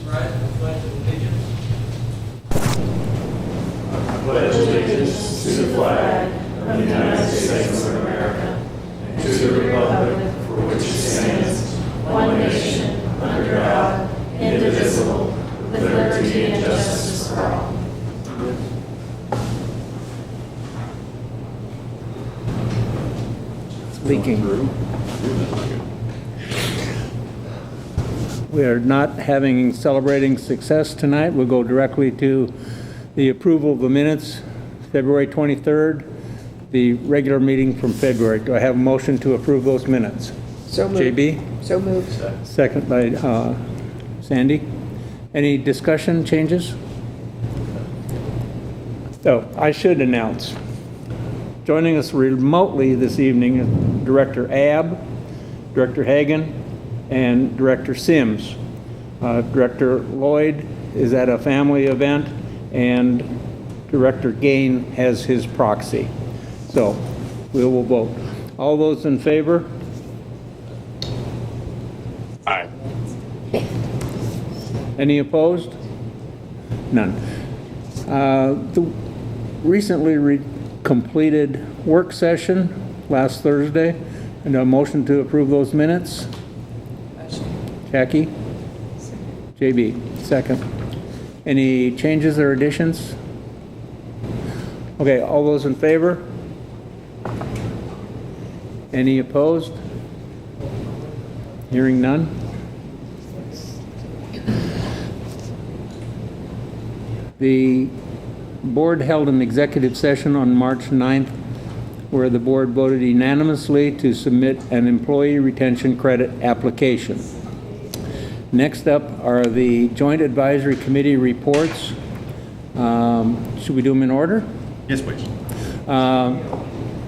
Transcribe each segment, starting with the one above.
Rise to the Pledge of Allegiance. I pledge allegiance to the flag of the United States of America and to the republic for which it stands, one nation, under God, indivisible, with liberty and justice for all. Leaking. We are not celebrating success tonight. We'll go directly to the approval of the minutes, February 23rd, the regular meeting from February. Do I have a motion to approve those minutes? So moved. JB? So moved. Second by Sandy. Any discussion, changes? Oh, I should announce. Joining us remotely this evening is Director Abb, Director Hagan, and Director Sims. Director Lloyd is at a family event, and Director Gain has his proxy. So we will vote. All those in favor? Aye. Any opposed? None. The recently completed work session last Thursday, and a motion to approve those minutes. Jackie? JB, second. Any changes or additions? Okay, all those in favor? Any opposed? Hearing none? The board held an executive session on March 9th where the board voted unanimously to submit an employee retention credit application. Next up are the Joint Advisory Committee reports. Should we do them in order? Yes, please.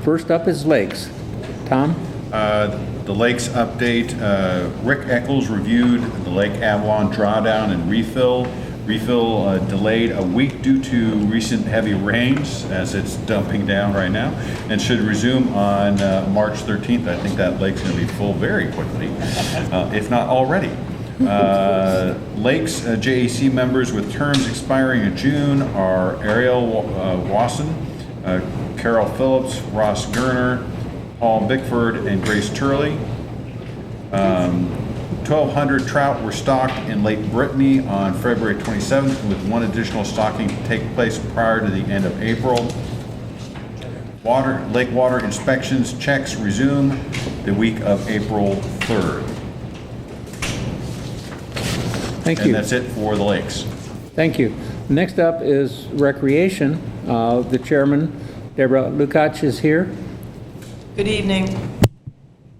First up is Lakes. Tom? The Lakes update, Rick Eccles reviewed the Lake Avalon drawdown and refill. Refill delayed a week due to recent heavy rains as it's dumping down right now and should resume on March 13th. I think that lake's going to be full very quickly, if not already. Lakes JAC members with terms expiring in June are Ariel Wasson, Carol Phillips, Ross Gerner, Paul Bickford, and Grace Turley. 1,200 trout were stocked in Lake Brittany on February 27th, with one additional stocking to take place prior to the end of April. Lake water inspections checks resume the week of April 3rd. Thank you. And that's it for the lakes. Thank you. Next up is Recreation. The chairman, Deborah Lukács, is here. Good evening.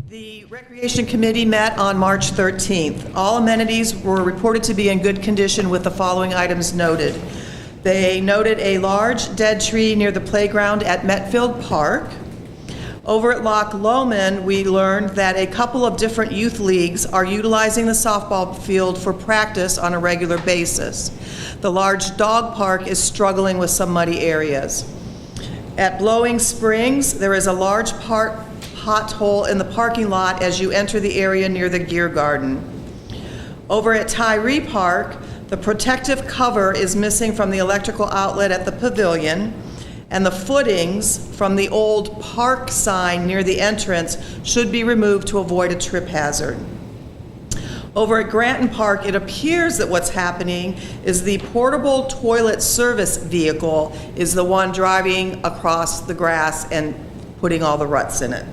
The Recreation Committee met on March 13th. All amenities were reported to be in good condition with the following items noted. They noted a large dead tree near the playground at Metfield Park. Over at Loch Lomond, we learned that a couple of different youth leagues are utilizing the softball field for practice on a regular basis. The large dog park is struggling with some muddy areas. At Blowing Springs, there is a large pothole in the parking lot as you enter the area near the Gear Garden. Over at Tyree Park, the protective cover is missing from the electrical outlet at the pavilion, and the footings from the old park sign near the entrance should be removed to avoid a trip hazard. Over at Granton Park, it appears that what's happening is the portable toilet service vehicle is the one driving across the grass and putting all the ruts in it.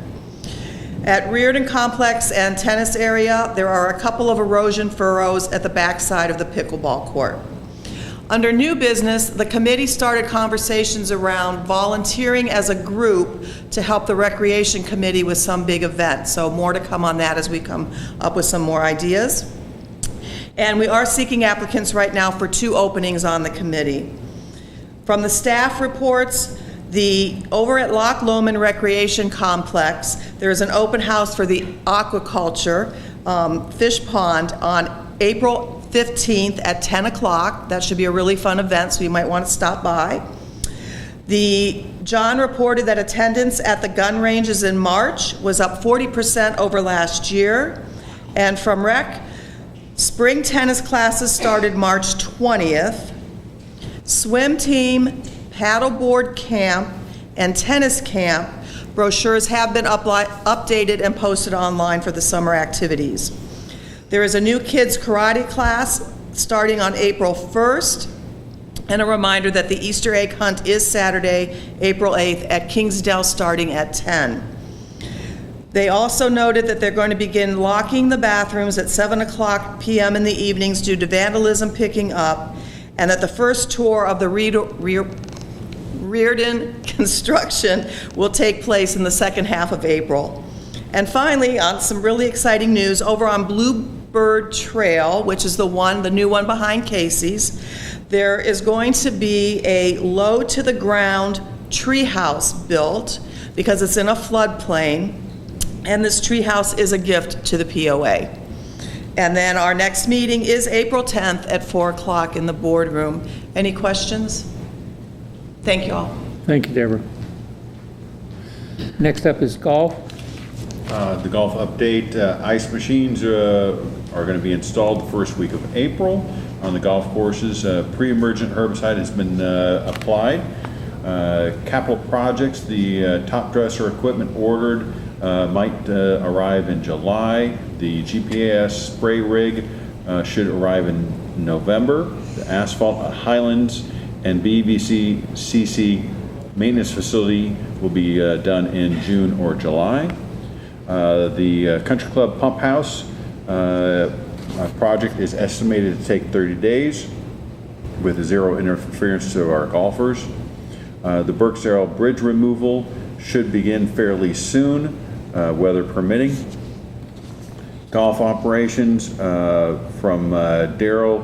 At Reardon Complex and tennis area, there are a couple of erosion furrows at the backside of the pickleball court. Under new business, the committee started conversations around volunteering as a group to help the Recreation Committee with some big event. So more to come on that as we come up with some more ideas. And we are seeking applicants right now for 2 openings on the committee. From the staff reports, over at Loch Lomond Recreation Complex, there is an open house for the aquaculture fish pond on April 15th at 10 o'clock. That should be a really fun event, so you might want to stop by. John reported that attendance at the gun ranges in March was up 40% over last year. And from Rec, Spring tennis classes started March 20th. Swim team, paddleboard camp, and tennis camp brochures have been updated and posted online for the summer activities. There is a new kids karate class starting on April 1st, and a reminder that the Easter egg hunt is Saturday, April 8th at Kingsdale starting at 10. They also noted that they're going to begin locking the bathrooms at 7 o'clock p.m. in the evenings due to vandalism picking up, and that the first tour of the Reardon construction will take place in the second half of April. And finally, on some really exciting news, over on Bluebird Trail, which is the new one behind Casey's, there is going to be a low-to-the-ground treehouse built because it's in a floodplain, and this treehouse is a gift to the POA. And then our next meeting is April 10th at 4 o'clock in the boardroom. Any questions? Thank you all. Thank you, Deborah. Next up is golf. The golf update, ice machines are going to be installed the first week of April on the golf courses. Pre-emergent herbicide has been applied. Capital projects, the top dresser equipment ordered might arrive in July. The GPS spray rig should arrive in November. The asphalt at Highlands and BVCC maintenance facility will be done in June or July. The Country Club Pump House project is estimated to take 30 days with zero interference to our golfers. The Burkesdale Bridge removal should begin fairly soon, weather permitting. Golf operations from Darrow,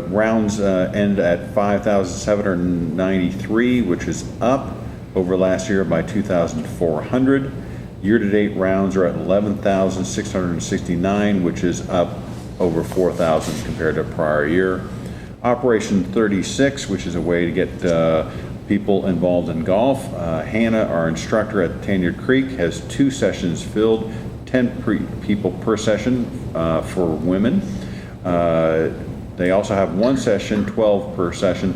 rounds end at 5,793, which is up over last year by 2,400. Year-to-date rounds are at 11,669, which is up over 4,000 compared to prior year. Operation 36, which is a way to get people involved in golf. Hannah, our instructor at Tanyard Creek, has 2 sessions filled, 10 people per session for women. They also have 1 session, 12 per session,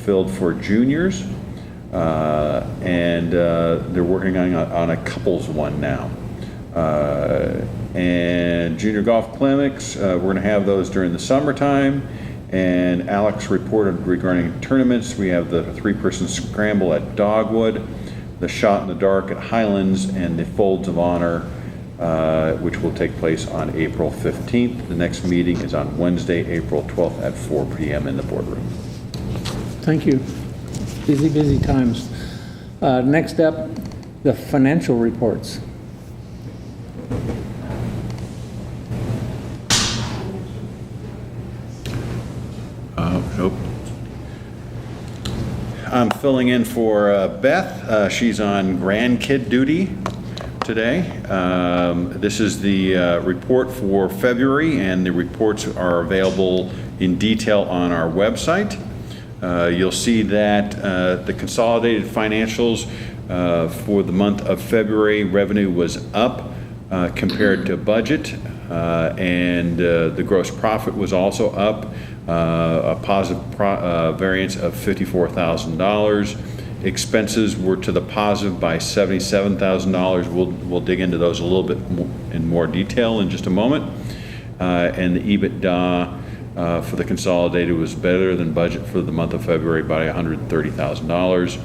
filled for juniors. And they're working on a couples one now. And junior golf clinics, we're going to have those during the summertime. And Alex reported regarding tournaments. We have the 3-person scramble at Dogwood, the shot in the dark at Highlands, and the Folds of Honor, which will take place on April 15th. The next meeting is on Wednesday, April 12th at 4 p.m. in the boardroom. Thank you. Busy times. Next up, the financial reports. Nope. I'm filling in for Beth. She's on grandkid duty today. This is the report for February, and the reports are available in detail on our website. You'll see that the consolidated financials for the month of February, revenue was up compared to budget, and the gross profit was also up, a positive variance of $54,000. Expenses were to the positive by $77,000. We'll dig into those a little bit in more detail in just a moment. And the EBITDA for the consolidated was better than budget for the month of February by $130,000.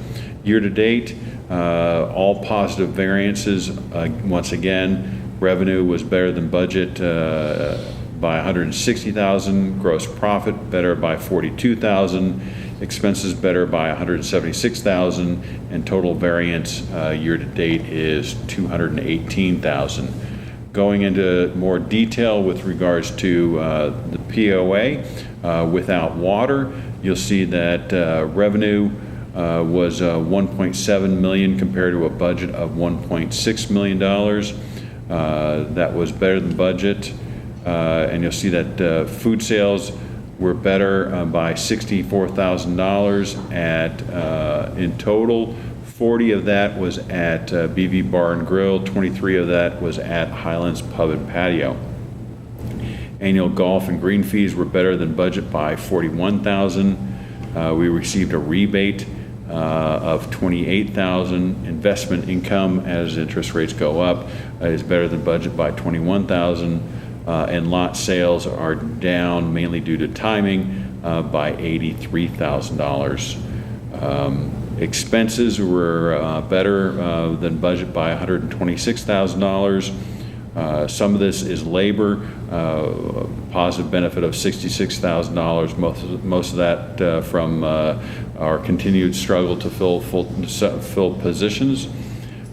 Year to date, all positive variances. Once again, revenue was better than budget by $160,000. Gross profit better by $42,000. Expenses better by $176,000, and total variance year to date is $218,000. Going into more detail with regards to the POA, without water, you'll see that revenue was $1.7 million compared to a budget of $1.6 million. That was better than budget. And you'll see that food sales were better by $64,000 in total. 40 of that was at BV Bar and Grill, 23 of that was at Highlands Pub and Patio. Annual golf and green fees were better than budget by $41,000. We received a rebate of $28,000. Investment income, as interest rates go up, is better than budget by $21,000. And lot sales are down mainly due to timing by $83,000. Expenses were better than budget by $126,000. Some of this is labor, positive benefit of $66,000. Most of that from our continued struggle to fill positions.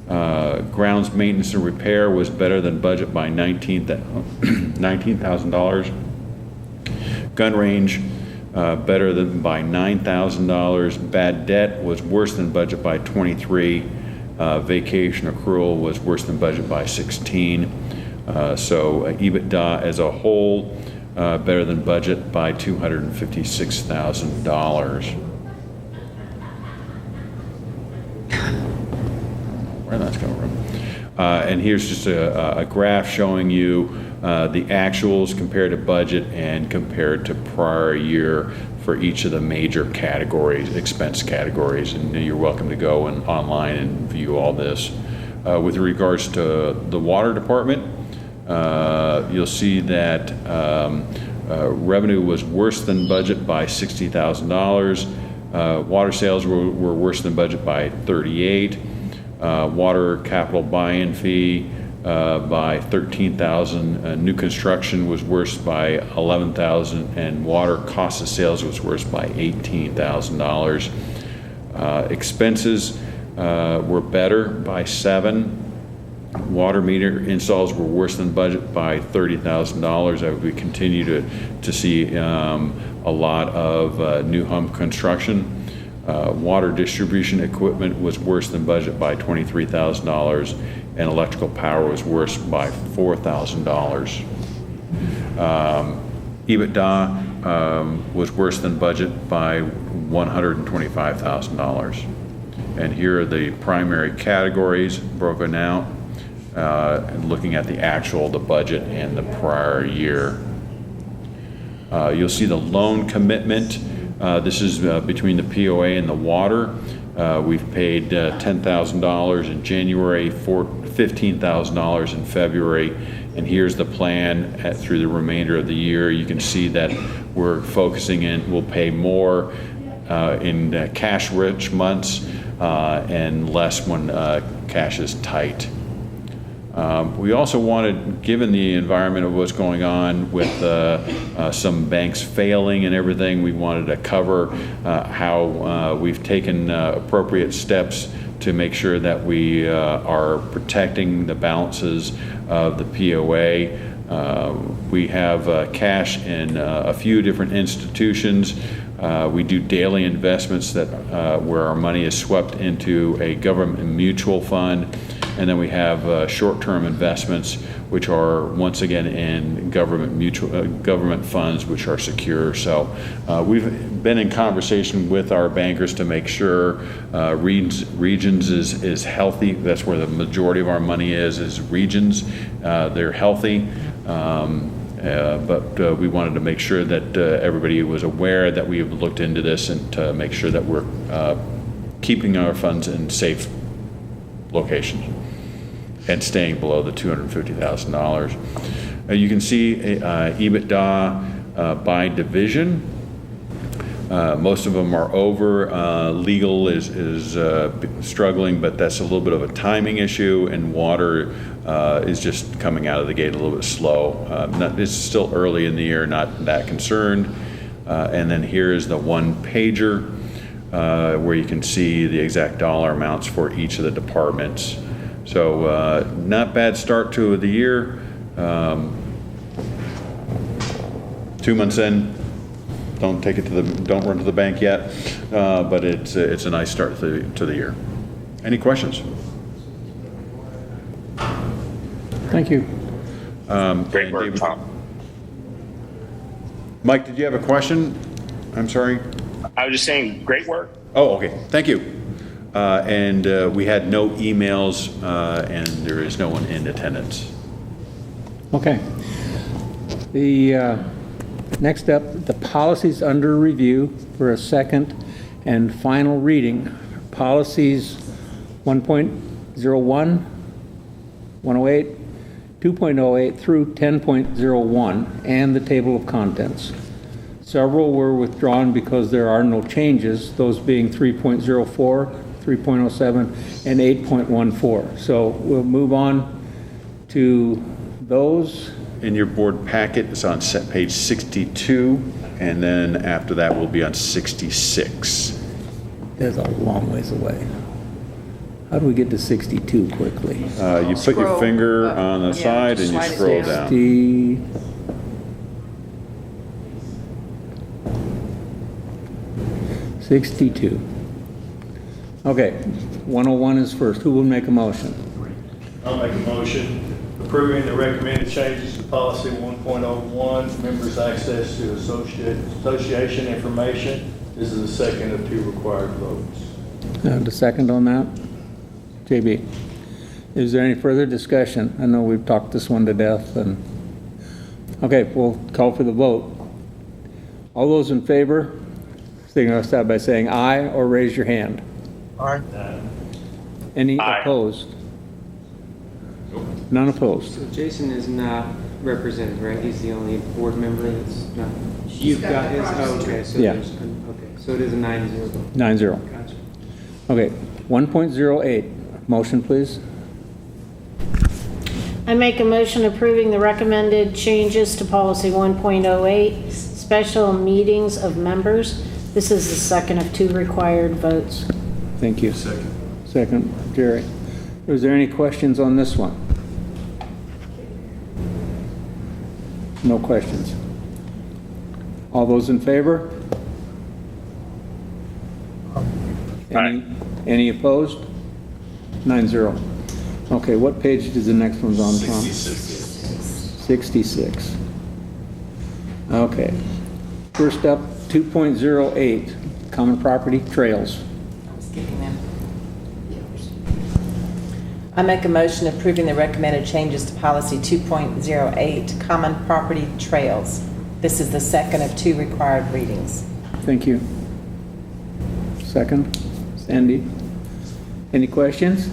Grounds maintenance and repair was better than budget by $19,000. Gun range better than by $9,000. Bad debt was worse than budget by $23,000. Vacation accrual was worse than budget by $16,000. So EBITDA as a whole better than budget by $256,000. Where that's coming from. And here's just a graph showing you the actuals compared to budget and compared to prior year for each of the major categories, expense categories. And you're welcome to go online and view all this. With regards to the water department, you'll see that revenue was worse than budget by $60,000. Water sales were worse than budget by $38,000. Water capital buy-in fee by $13,000. New construction was worse by $11,000, and water cost of sales was worse by $18,000. Expenses were better by $7,000. Water meter installs were worse than budget by $30,000. We continue to see a lot of new home construction. Water distribution equipment was worse than budget by $23,000, and electrical power was worse by $4,000. EBITDA was worse than budget by $125,000. And here are the primary categories broken out, looking at the actual, the budget, and the prior year. You'll see the loan commitment. This is between the POA and the water. We've paid $10,000 in January, $15,000 in February, and here's the plan through the remainder of the year. You can see that we're focusing in, we'll pay more in cash-rich months and less when cash is tight. We also wanted, given the environment of what's going on with some banks failing and everything, we wanted to cover how we've taken appropriate steps to make sure that we are protecting the balances of the POA. We have cash in a few different institutions. We do daily investments that where our money is swept into a government mutual fund. And then we have short-term investments, which are once again in government funds, which are secure. So we've been in conversation with our bankers to make sure Regions is healthy. That's where the majority of our money is Regions. They're healthy. But we wanted to make sure that everybody was aware that we have looked into this and to make sure that we're keeping our funds in safe locations and staying below the $250,000. You can see EBITDA by division. Most of them are over. Legal is struggling, but that's a little bit of a timing issue, and water is just coming out of the gate a little bit slow. It's still early in the year, not that concerned. And then here is the one pager where you can see the exact dollar amounts for each of the departments. So not bad start to the year. 2 months in. Don't run to the bank yet, but it's a nice start to the year. Any questions? Thank you. Great work, Tom. Mike, did you have a question? I'm sorry. I was just saying, great work. Oh, okay. Thank you. And we had no emails, and there is no one in attendance. Okay. The next up, the policies under review for a second and final reading. Policies 1.01, 108, 2.08 through 10.01, and the table of contents. Several were withdrawn because there are no changes, those being 3.04, 3.07, and 8.14. So we'll move on to those. In your board packet, it's on page 62, and then after that, we'll be on 66. There's a long ways away. How do we get to 62 quickly? You put your Scroll finger up. on the Yeah, side and you slide it scroll down. down. 62. Okay, 101 is first. Who will make a motion? I'll make a motion approving the recommended changes to policy 1.01, members' access to association information. This is the second of 2 required votes. The second on that? JB. Is there any further discussion? I know we've talked this one to death. Okay, we'll call for the vote. All those in favor, signify by saying aye or raise your hand. Aye. Any Aye. opposed? None opposed. So Jason is not represented, right? He's the only board member that's not. You've got his, oh, okay, so Yeah. there's, okay, so it is a 9-0 vote. 9-0. Gotcha. Okay, 1.08, motion please. I make a motion approving the recommended changes to policy 1.08, special meetings of members. This is the second of 2 required votes. Thank you. Second, Jerry. Is there any questions on this one? No questions. All those in favor? Any opposed? 9-0. Okay, what page does the next one's on, Tom? 66. Okay. First up, 2.08, common property trails. Skipping them. I make a motion approving the recommended changes to policy 2.08, common property trails. This is the second of 2 required readings. Thank you. Second, Sandy. Any questions?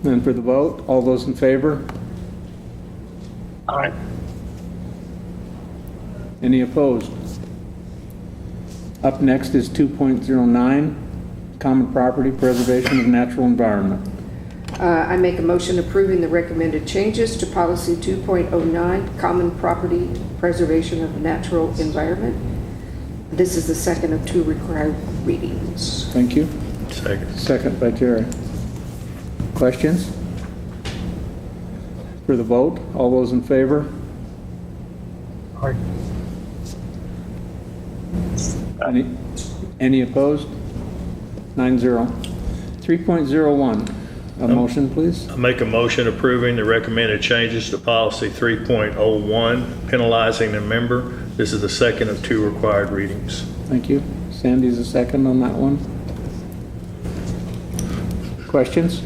Then for the vote, all those in favor? Aye. Any opposed? Up next is 2.09, common property preservation of natural environment. I make a motion approving the recommended changes to policy 2.09, common property preservation of natural environment. This is the second of 2 required readings. Thank you. Second. Second by Jerry. Questions? For the vote, all those in favor? Any opposed? 9-0. 3.01, a motion, please. I make a motion approving the recommended changes to policy 3.01, penalizing a member. This is the second of 2 required readings. Thank you. Sandy's a second on that one. Questions?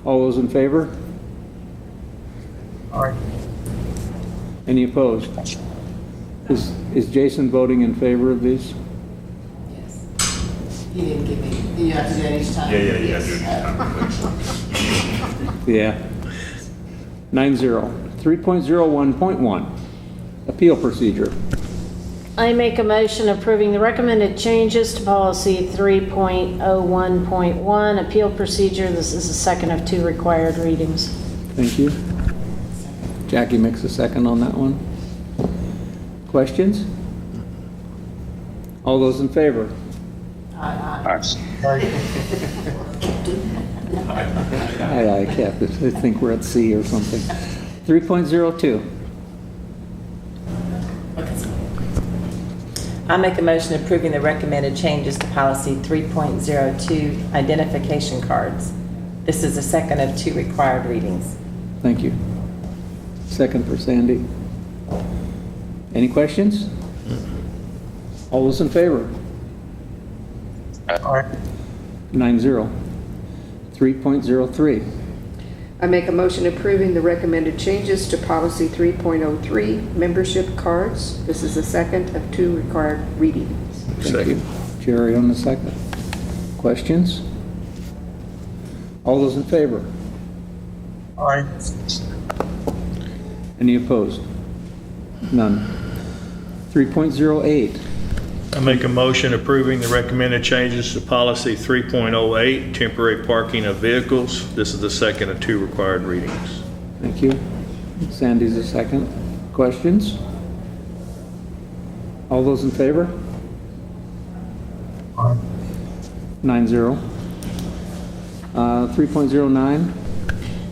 All those in favor? Any opposed? Is Jason voting in favor of these? Yes. He didn't give me, you have to do it each time. Yeah. 9-0. 3.01.1, appeal procedure. I make a motion approving the recommended changes to policy 3.01.1, appeal procedure. This is the second of 2 required readings. Thank you. Jackie makes a second on that one. Questions? All those in favor? Aye. Aye, Cap. I think we're at C or something. 3.02. I make a motion approving the recommended changes to policy 3.02, identification cards. This is the second of 2 required readings. Thank you. Second for Sandy. Any questions? All those in favor? 9-0. 3.03. I make a motion approving the recommended changes to policy 3.03, membership cards. This is the second of 2 required readings. Thank you. Jerry on the second. Questions? All those in favor? Aye. Any opposed? None. 3.08. I make a motion approving the recommended changes to policy 3.08, temporary parking of vehicles. This is the second of 2 required readings. Thank you. Sandy's the second. Questions? All those in favor? Aye. 9-0. 3.09.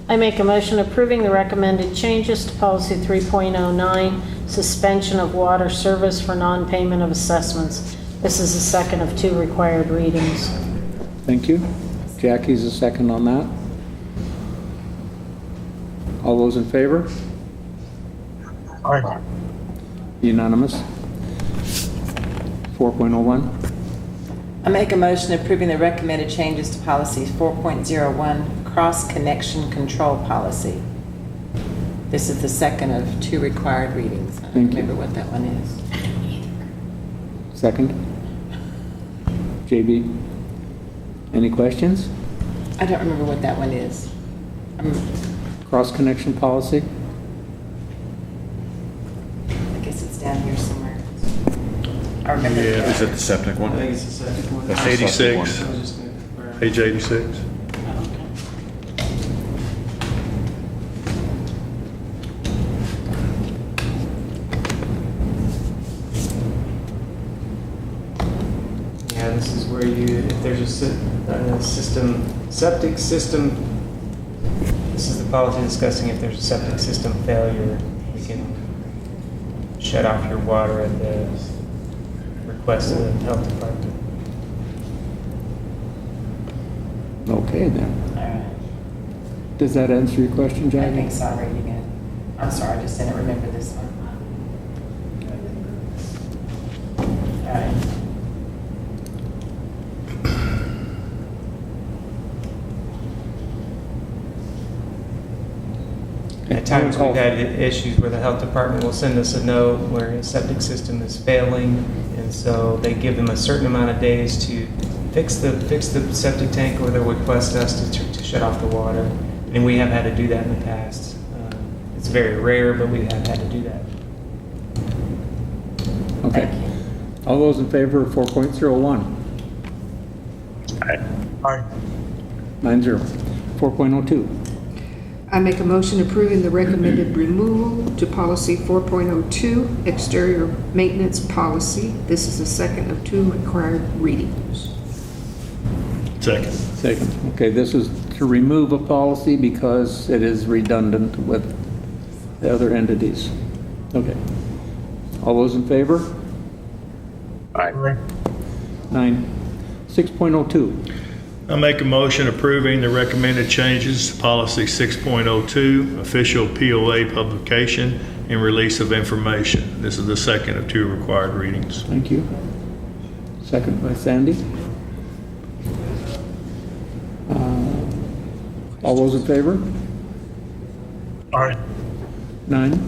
I make a motion approving the recommended changes to policy 3.09, suspension of water service for non-payment of assessments. This is the second of 2 required readings. Thank you. Jackie's the second on that. All those in favor? Aye. Unanimous. 4.01. I make a motion approving the recommended changes to policy 4.01, cross-connection control policy. This is the second of 2 required readings. I don't Thank you. remember what that one is. Second. JB. Any questions? I don't remember what that one is. Cross-connection policy? I guess it's down here somewhere. I remember. Yeah. Is it the septic one? I think it's the second one. That's the 86. I was just gonna confirm. Page 86. Yeah, this is where you, if there's a system, septic system, this is the policy discussing if there's a septic system failure, you can shut off your water at the request of the health department. Okay then. All right. Does that answer your question, I Jackie? think so, I'm reading it. I'm sorry, I just didn't remember this one. All right. At times, we've had issues where the health department will send us a note where a septic system is failing, and so they give them a certain amount of days to fix the septic tank, or they'll request us to shut off the water. And we have had to do that in the past. It's very rare, but we have had to do that. Okay. Thank you. All those in favor of 4.01? Aye. 9-0. 4.02. I make a motion approving the recommended removal to policy 4.02, exterior maintenance policy. This is the second of 2 required readings. Second. Second. Okay, this is to remove a policy because it is redundant with the other entities. Okay. All those in favor? Aye. 9. 6.02. I make a motion approving the recommended changes to policy 6.02, official POA publication and release of information. This is the second of 2 required readings. Thank you. Second by Sandy. All those in favor? Aye. 9.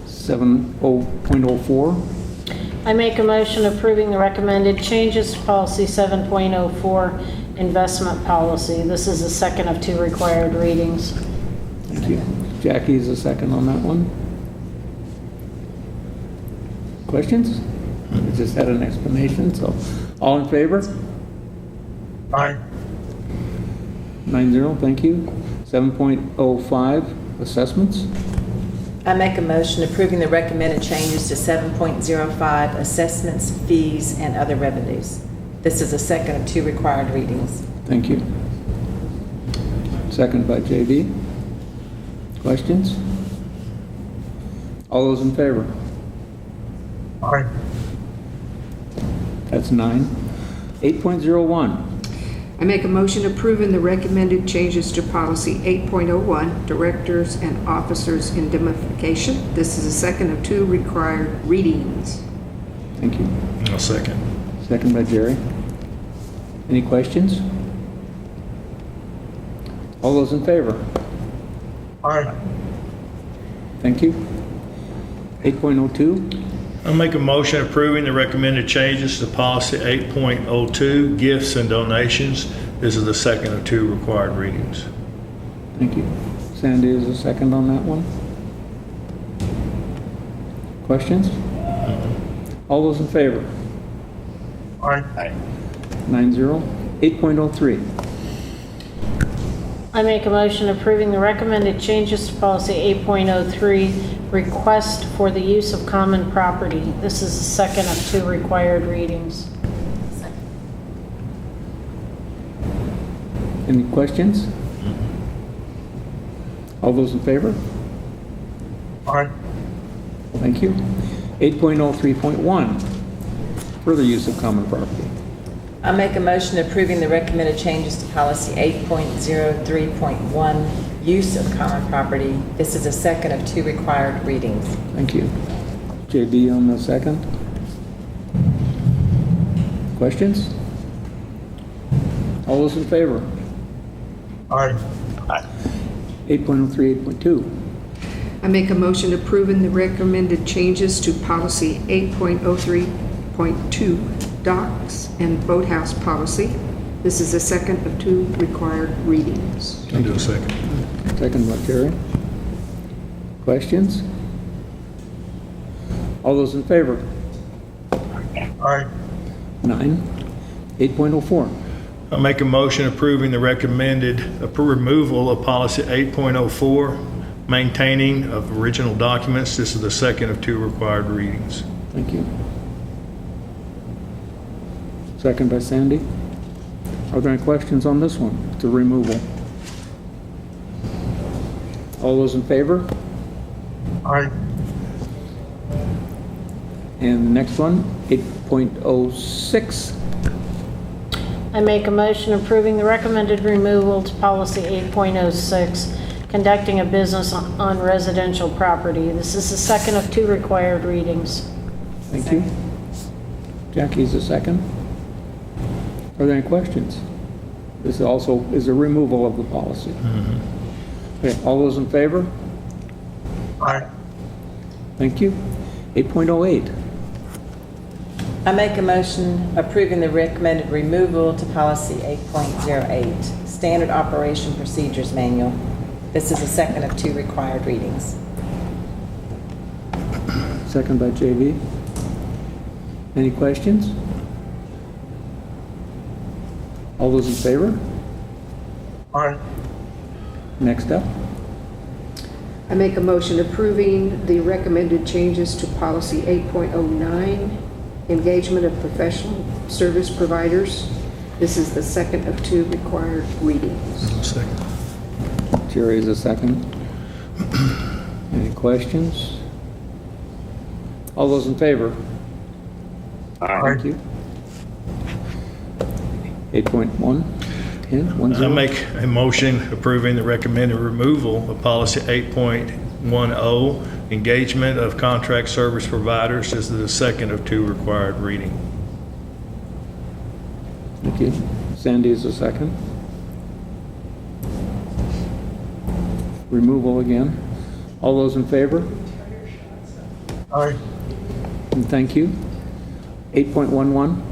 7.04. I make a motion approving the recommended changes to policy 7.04, investment policy. This is the second of 2 required readings. Thank you. Jackie's the second on that one. Questions? We just had an explanation, so all in favor? Aye. 9-0, thank you. 7.05, assessments. I make a motion approving the recommended changes to 7.05, assessments, fees, and other revenues. This is the second of 2 required readings. Thank you. Second by JB. Questions? All those in favor? Aye. That's 9. 8.01. I make a motion approving the recommended changes to policy 8.01, directors and officers indemnification. This is the second of 2 required readings. Thank you. I'll second. Second by Jerry. Any questions? All those in favor? Aye. Thank you. 8.02, I'll make a motion approving the recommended changes to policy 8.02, gifts and donations. This is the second of two required readings. thank you. Sandy is a second on that one. Questions? All those in favor? Aye. 9-0. 8.03, I make a motion approving the recommended changes to policy 8.03, request for the use of common property. This is the second of two required readings. any questions? All those in favor? Aye. Thank you. 8.03.1, further use of common property. I make a motion approving the recommended changes to policy 8.03.1, use of common property. This is the second of two required readings. Thank you. JB on the second. Questions? All those in favor? Aye. 8.03, 8.2. I make a motion approving the recommended changes to policy 8.03.2, docks and boathouse policy. This is the second of two required readings. I'll do a second. Second by Terry. Questions? All those in favor? Aye. 9. 8.04. I'll make a motion approving the recommended removal of policy 8.04, maintaining of original documents. This is the second of two required readings. Thank you. Second by Sandy. Are there any questions on this one, the removal? All those in favor? Aye. And the next one, 8.06. I make a motion approving the recommended removal to policy 8.06, conducting a business on residential property. This is the second of two required readings. Thank you. Jackie's the second. Are there any questions? This also is a removal of the policy. Okay, all those in favor? Aye. Thank you. 8.08. I make a motion approving the recommended removal to policy 8.08, standard operation procedures manual. This is the second of two required readings. Second by JV. Any questions? All those in favor? Aye. Next up. I make a motion approving the recommended changes to policy 8.09, engagement of professional service providers. This is the second of two required readings. Second. Jerry is a second. Any questions? All those in favor? Thank you. 8.1. Yeah, 1-0. I make a motion approving the recommended removal of policy 8.10, engagement of contract service providers. This is the second of two required reading. Thank you. Sandy is a second. Removal again. All those in favor? Aye. And thank you. 8.11.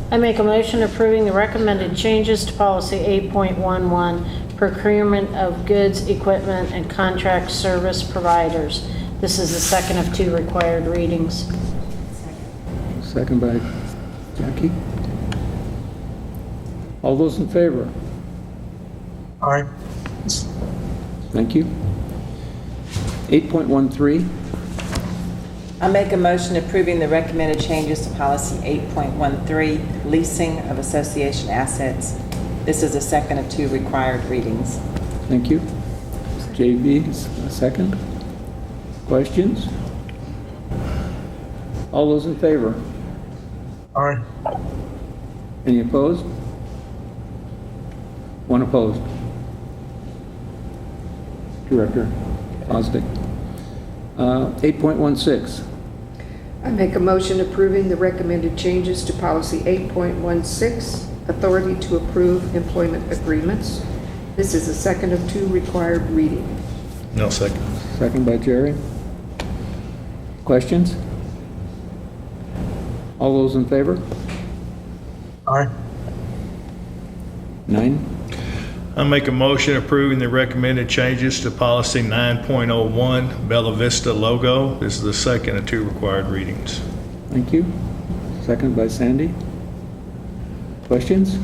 I make a motion approving the recommended changes to policy 8.11, procurement of goods, equipment, and contract service providers. This is the second of two required readings. Second by Jackie. All those in favor? Aye. Thank you. 8.13. I make a motion approving the recommended changes to policy 8.13, leasing of association assets. This is the second of two required readings. Thank you. JB is a second. Questions? All those in favor? Aye. Any opposed? One opposed. Director Osdick. 8.16. I make a motion approving the recommended changes to policy 8.16, authority to approve employment agreements. This is the second of 2 required readings. No second. Second by Jerry. Questions? All those in favor? Aye. 9. I make a motion approving the recommended changes to policy 9.01, Bella Vista logo. This is the second of 2 required readings. Thank you. Second by Sandy. Questions?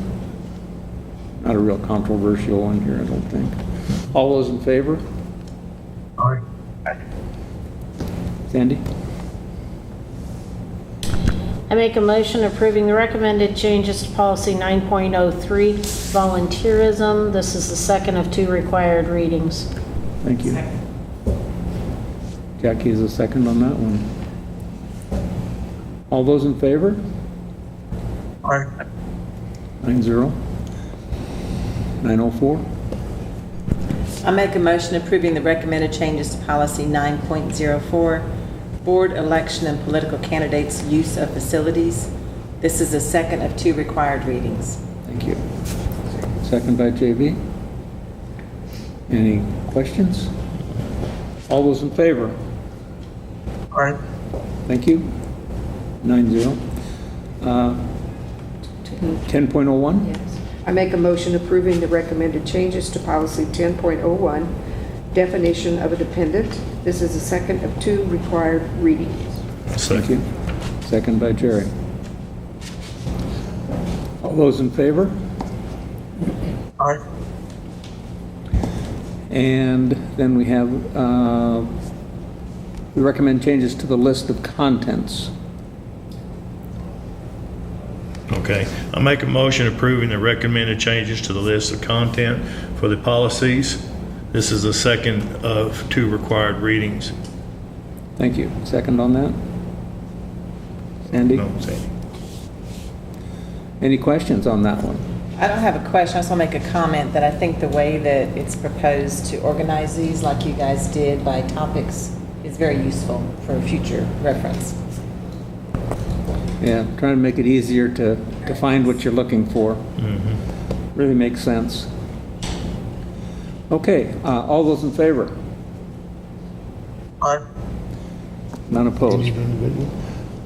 Not a real controversial one here, I don't think. All those in favor? Aye. Sandy? I make a motion approving the recommended changes to policy 9.03, volunteerism. This is the second of 2 required readings. Thank you. Jackie is a second on that one. All those in favor? Aye. 9-0. 904. I make a motion approving the recommended changes to policy 9.04, board election and political candidates' use of facilities. This is the second of 2 required readings. Thank you. Second by JB. Any questions? All those in favor? Aye. Thank you. 9-0. 10.01? Yes. I make a motion approving the recommended changes to policy 10.01, definition of a dependent. This is the second of 2 required readings. Thank you. Second by Jerry. All those in favor? Aye. And then we have, we recommend changes to the list of contents. Okay. I make a motion approving the recommended changes to the list of content for the policies. This is the second of 2 required readings. Thank you. Second on that? Sandy? No, Sandy. Any questions on that one? I don't have a question, I just want to make a comment that I think the way that it's proposed to organize these, like you guys did by topics, is very useful for future reference. Yeah, trying to make it easier to find what you're looking for. Really makes sense. Okay, all those in favor? Aye. None opposed?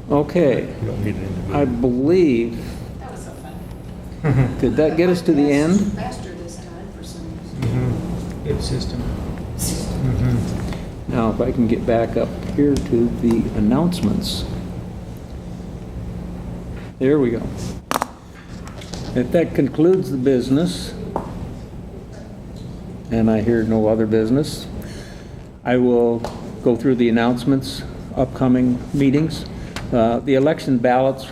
Okay, You don't need an individual. I believe, That was so fun. did that get us to the end? Faster this time for some reason. Good system. Now, if I can get back up here to the announcements. There we go. If that concludes the business, and I hear no other business, I will go through the announcements, upcoming meetings. The election ballots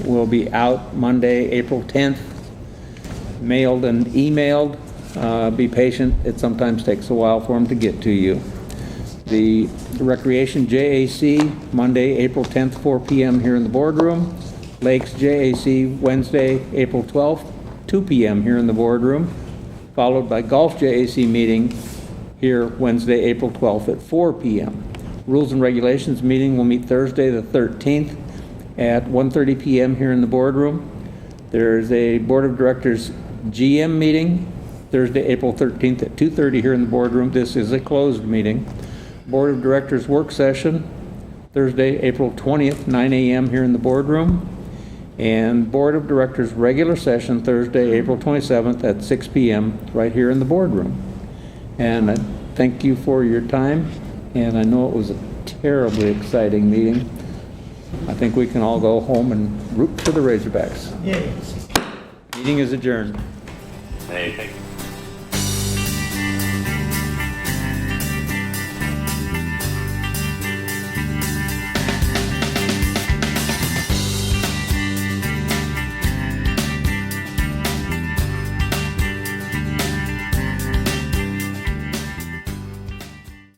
will be out Monday, April 10th, mailed and emailed. Be patient, it sometimes takes a while for them to get to you. The Recreation JAC, Monday, April 10th, 4 p.m. here in the boardroom. Lakes JAC, Wednesday, April 12th, 2 p.m. here in the boardroom, followed by Golf JAC meeting here Wednesday, April 12th at 4 p.m. Rules and Regulations meeting will meet Thursday the 13th at 1:30 p.m. here in the boardroom. There's a Board of Directors GM meeting Thursday, April 13th at 2:30 here in the boardroom. This is a closed meeting. Board of Directors work session Thursday, April 20th, 9 a.m. here in the boardroom. And Board of Directors regular session Thursday, April 27th at 6 p.m. right here in the boardroom. And I thank you for your time, and I know it was a terribly exciting meeting. I think we can all go home and root for the Razorbacks. Yay. Meeting is adjourned. Hey, thank you.